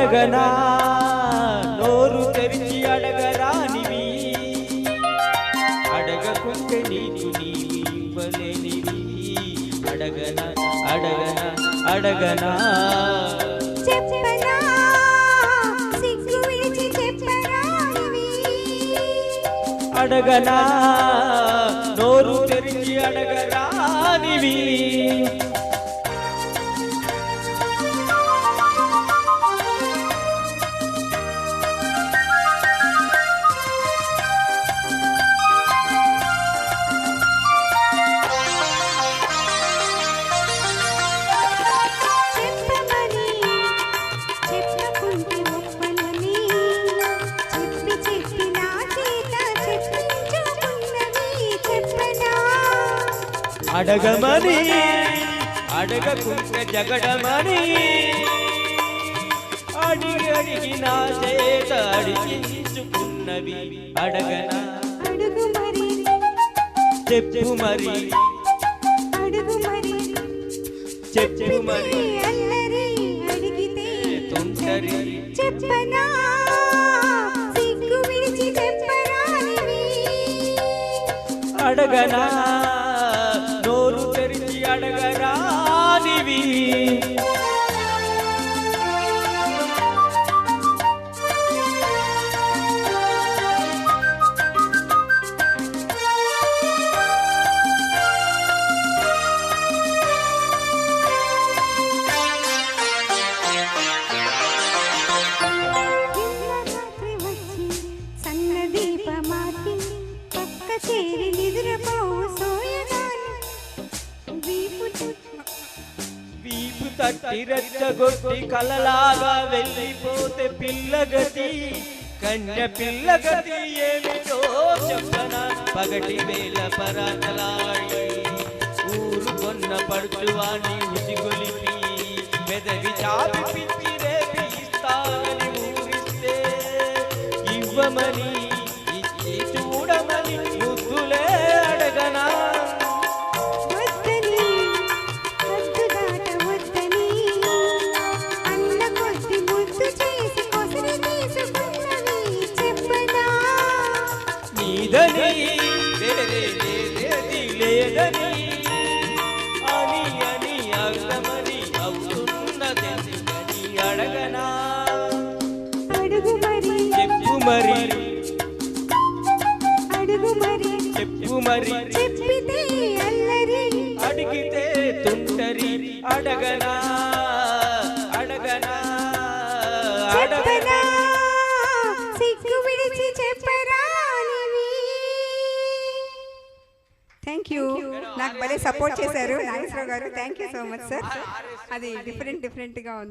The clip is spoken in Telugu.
అడగనా నోరు తెరిచి అడగరానివి అడగకుంటే నీకు నీవి ఇవ్వలేనివి అడగనా అడగనా అడగనా చెప్పనా సిగ్గు విడిచి చెప్పరానివి అడగనా నోరు తెరిచి అడగరానివి అడగమని అడగకుంటే జగడమని అడిగి అడిగి నా చేత అడిగించుకున్నవి అడగనా అడుగు మరి చెప్పు మరి అడుగు మరి చెప్పు మరి అల్లరి అడిగితే తొంటరి చెప్పనా సిగ్గు విడిచి చెప్పరానివి అడగనా నోరు తెరిచి అడగరానివి చేరి నిద్రపోవు సోయగాని వీపు తట్టి రెచ్చగొట్టి కలలాగా వెళ్ళిపోతే పిల్లగతి కన్య పిల్లగతి ఏమిటో చెప్పనా పగటి వేళ పరాటలాడి ఊరు కొన్న పడుచువాణి ఉసిగొలిపి మెదవి చాపి పిచ్చి రేపి ఇస్తానని ఊరిస్తే ఇవ్వమని ఇచ్చి చూడమని ముద్దులే అడగనా వద్దని హద్దు దాటవద్దని అన్న కొద్ది ముద్దు చేసి కొసరి తీసుకున్నవి చెప్పనా నీదని లేదేది లేదని అని అని అర్థమని అవుతున్నదని అడగనా అడుగు మరి చెప్పు మరి అడుగు మరి చెప్పు మరి చెప్పితే అల్లరి అడిగితే తుంటరి అడగనా అడగనా అడగనా చెప్పనా సిగ్గు విడిచి చెప్పరానివి థ్యాంక్ యూ నాకు భలే సపోర్ట్ చేశారు నాగేశ్వరరావు గారు thank you so much sir అది డిఫరెంట్గా ఉంది